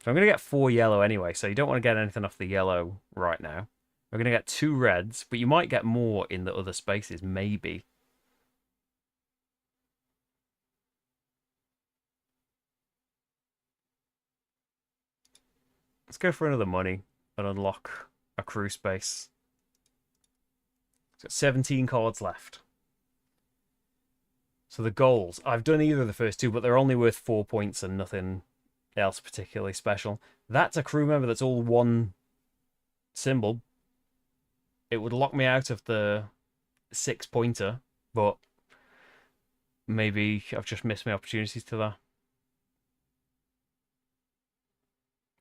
So I'm going to get 4 yellow anyway, so you don't want to get anything off the yellow right now. We're going to get 2 reds, but you might get more in the other spaces, maybe. Let's go for another money and unlock a crew space. It's got 17 cards left. So the goals, I've done either of the first two, but they're only worth 4 points and nothing else particularly special. That's a crew member that's all one symbol. It would lock me out of the 6-pointer, but maybe I've just missed my opportunities to that.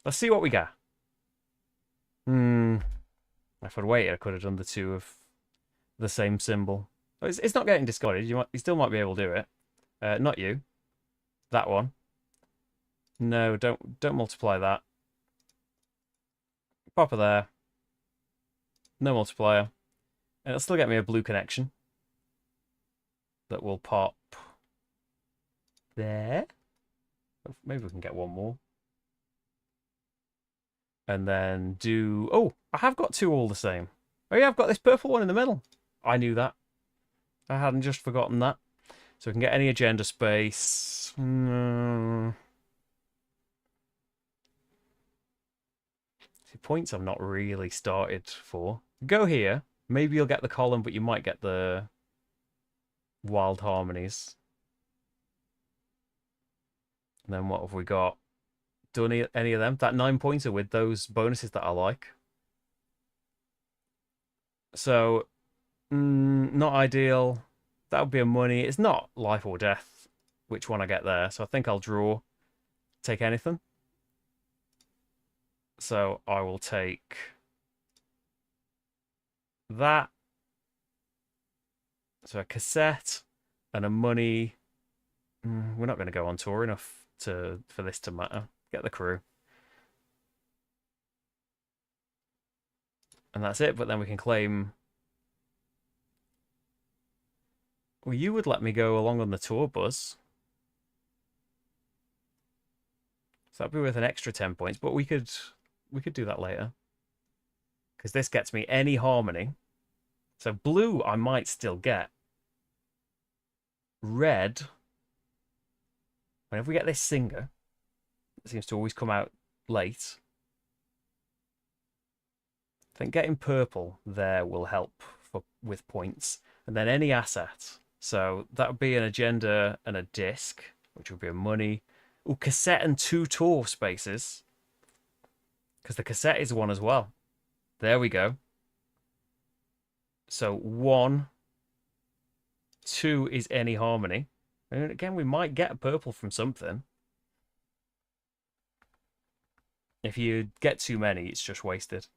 Let's see what we get. If I'd waited, I could have done the 2 of the same symbol. It's not getting discarded. You still might be able to do it. Not you. That one. No, don't multiply that. Pop it there. No multiplier. And it'll still get me a blue connection. That will pop there. Maybe we can get one more. And then do... Oh, I have got 2 all the same. Oh yeah, I've got this purple one in the middle. I knew that. I hadn't just forgotten that. So we can get any agenda space. See, points I've not really started for. Go here. Maybe you'll get the column, but you might get the wild harmonies. And then what have we got? Done any of them? That 9-pointer with those bonuses that I like. So, not ideal. That would be a money. It's not life or death, which one I get there. So I think I'll draw. Take anything. So I will take that. So a cassette and a money. We're not going to go on tour enough for this to matter. Get the crew. And that's it, but then we can claim... Well, you would let me go along on the tour bus. So that'd be worth an extra 10 points, but we could do that later. Because this gets me any harmony. So blue I might still get. Red. Whenever we get this singer, it seems to always come out late. I think getting purple there will help with points. And then any asset. So that would be an agenda and a disc, which would be a money. Oh, cassette and 2 tour spaces. Because the cassette is one as well. There we go. So 1, 2 is any harmony. And again, we might get a purple from something. If you get too many, it's just wasted.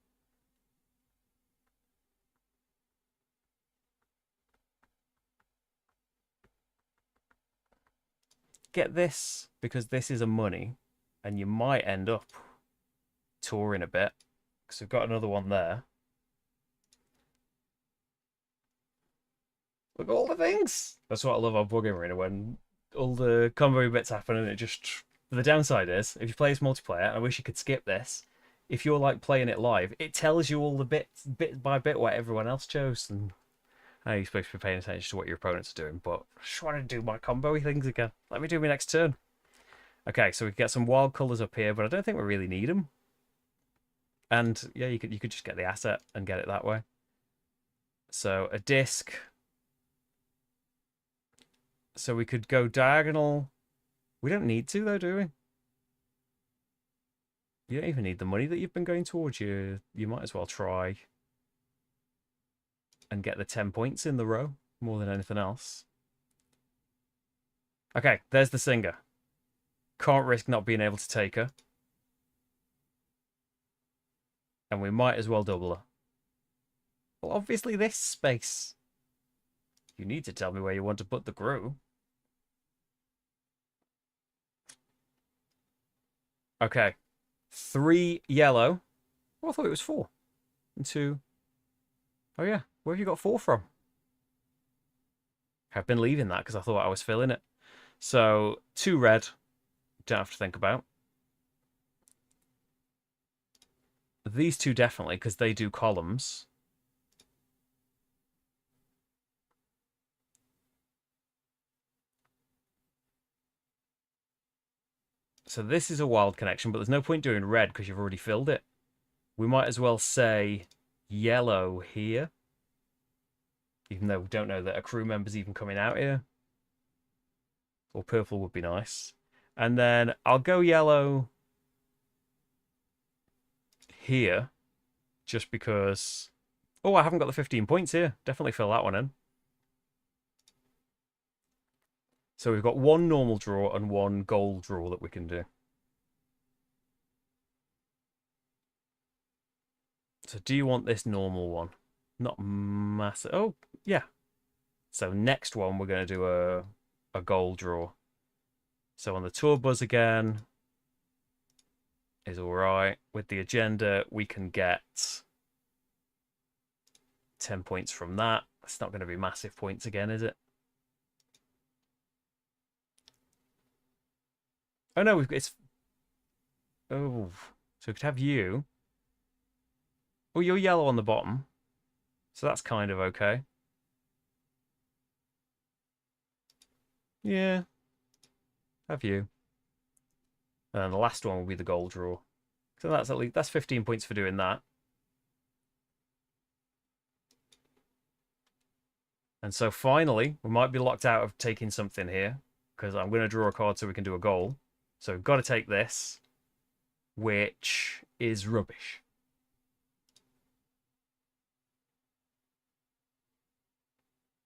Get this, because this is a money, and you might end up touring a bit, because we've got another one there. Look at all the things! That's what I love about Bug Arena, when all the combo bits happen and it just... The downside is, if you play this multiplayer, and I wish you could skip this, if you're like playing it live, it tells you all the bits, bit by bit, what everyone else chose, and I know you're supposed to be paying attention to what your opponents are doing, but I just want to do my combo-y things again. Let me do my next turn. Okay, so we can get some wild colours up here, but I don't think we really need them. And yeah, you could just get the asset and get it that way. So a disc. So we could go diagonal. We don't need to though, do we? You don't even need the money that you've been going towards. You might as well try and get the 10 points in the row more than anything else. Okay, there's the singer. Can't risk not being able to take her. And we might as well double her. Well, obviously this space. You need to tell me where you want to put the crew. Okay. 3 yellow. Oh, I thought it was 4. And 2. Oh yeah, where have you got 4 from? I've been leaving that because I thought I was filling it. So 2 red. Don't have to think about. These two definitely, because they do columns. So this is a wild connection, but there's no point doing red because you've already filled it. We might as well say yellow here, even though we don't know that a crew member's even coming out here. Or purple would be nice. And then I'll go yellow here, just because... Oh, I haven't got the 15 points here. Definitely fill that one in. So we've got one normal draw and one gold draw that we can do. So do you want this normal one? Not massive. Oh, yeah. So next one, we're going to do a gold draw. So on the tour buzz again is all right. With the agenda, we can get 10 points from that. It's not going to be massive points again, is it? Oh, no, it's... Oh, so we could have you. Oh, you're yellow on the bottom. So that's kind of okay. Yeah. Have you. And then the last one will be the gold draw. So that's at least 15 points for doing that. And so finally, we might be locked out of taking something here, because I'm going to draw a card so we can do a goal. So we've got to take this, which is rubbish.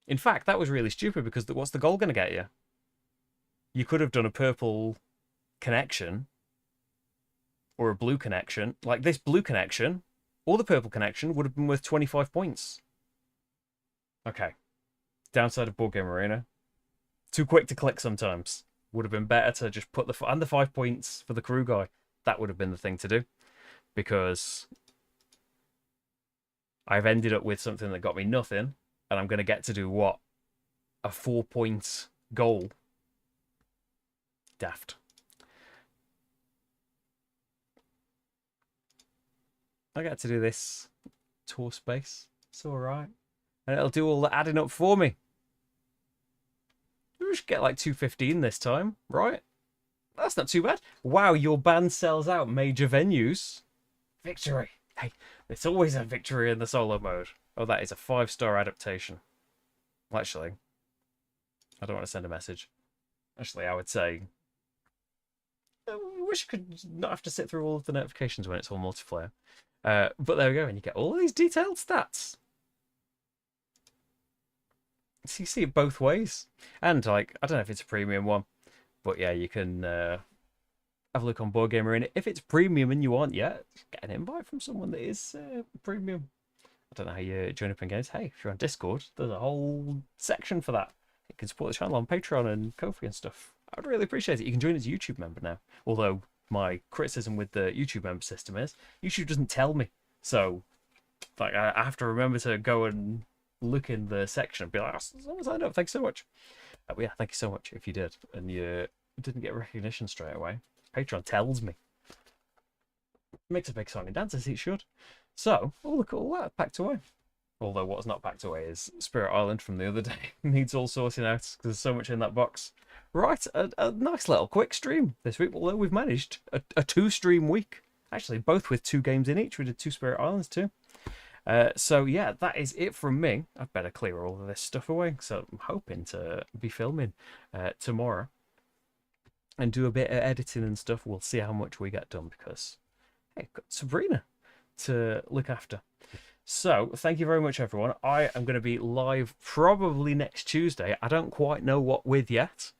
In fact, that was really stupid, because what's the goal going to get you? You could have done a purple connection or a blue connection. Like this blue connection or the purple connection would have been worth 25 points. Okay. Downside of Board Game Arena. Too quick to click sometimes. Would have been better to just put the 5 points for the crew guy. That would have been the thing to do. Because I've ended up with something that got me nothing. And I'm going to get to do what? A 4-point goal. Daft. I get to do this tour space. It's all right. And it'll do all the adding up for me. We should get like 215 this time, right? That's not too bad. Wow, your band sells out major venues. Victory. Hey, it's always a victory in the solo mode. Oh, that is a 5-star adaptation. Well, actually, I don't want to send a message. Actually, I would say... I wish I could not have to sit through all of the notifications when it's all multiplayer. But there we go, and you get all of these detailed stats. So you see it both ways. And, like, I don't know if it's a premium one, but yeah, you can have a look on Board Game Arena. If it's premium and you want, yeah, get an invite from someone that is premium. I don't know how you join up in games. Hey, if you're on Discord, there's a whole section for that. You can support the channel on Patreon and Ko-fi and stuff. I would really appreciate it. You can join as a YouTube member now. Although my criticism with the YouTube member system is YouTube doesn't tell me. So, like, I have to remember to go and look in the section and be like, oh, signed up. Thanks so much. But yeah, thank you so much if you did. And you didn't get recognition straight away. Patreon tells me. It makes a big song and dance as it should. So, oh, look at all that packed away. Although what's not packed away is Spirit Island from the other day. Needs all sorting out because there's so much in that box. Right, a nice little quick stream this week. Although we've managed a 2-stream week. Actually, both with 2 games in each. We did 2 Spirit Islands too. So yeah, that is it from me. I'd better clear all of this stuff away. So I'm hoping to be filming tomorrow. And do a bit of editing and stuff. We'll see how much we get done because, hey, I've got Sabrina to look after. So, thank you very much, everyone. I am going to be live probably next Tuesday. I don't quite know what with yet.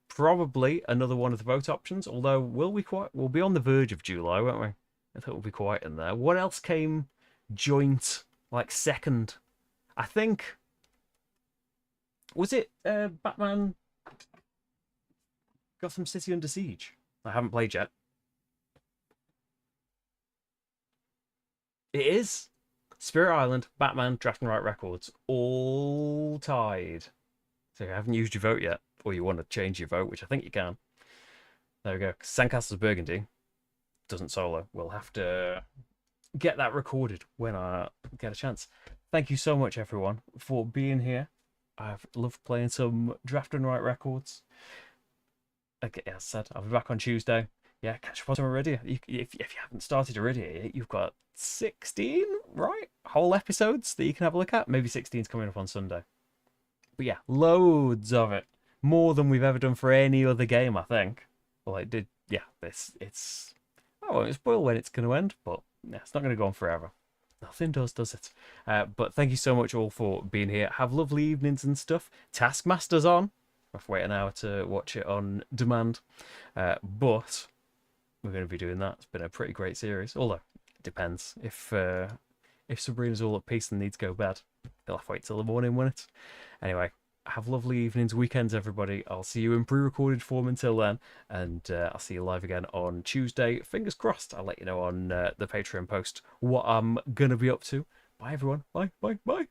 Probably another one of the vote options, although we'll be on the verge of July, won't we? I thought we'll be quiet in there. What else came joint, like second? I think... Was it Batman Gotham City Under Siege? I haven't played yet. It is Spirit Island, Batman, Draft and Write Records, all tied. So if you haven't used your vote yet, or you want to change your vote, which I think you can. There we go. Sandcastles Burgundy doesn't solo. We'll have to get that recorded when I get a chance. Thank you so much, everyone, for being here. I've loved playing some Draft and Write records. Like I said, I'll be back on Tuesday. Yeah, catch up on some Iridia. If you haven't started Iridia yet, you've got 16, right? Whole episodes that you can have a look at. Maybe 16's coming up on Sunday. But yeah, loads of it. More than we've ever done for any other game, I think. Well, it did. Yeah, it's. I won't spoil when it's going to end, but yeah, it's not going to go on forever. Nothing does it? But thank you so much all for being here. Have lovely evenings and stuff. Taskmaster's on. I have to wait an hour to watch it on demand. But we're going to be doing that. It's been a pretty great series. Although, it depends. If Sabrina's all at peace and needs to go bed, they'll have to wait till the morning, won't it? Anyway, have lovely evenings, weekends, everybody. I'll see you in pre-recorded form until then, and I'll see you live again on Tuesday. Fingers crossed. I'll let you know on the Patreon post what I'm gonna be up to. Bye, everyone. Bye, bye, bye.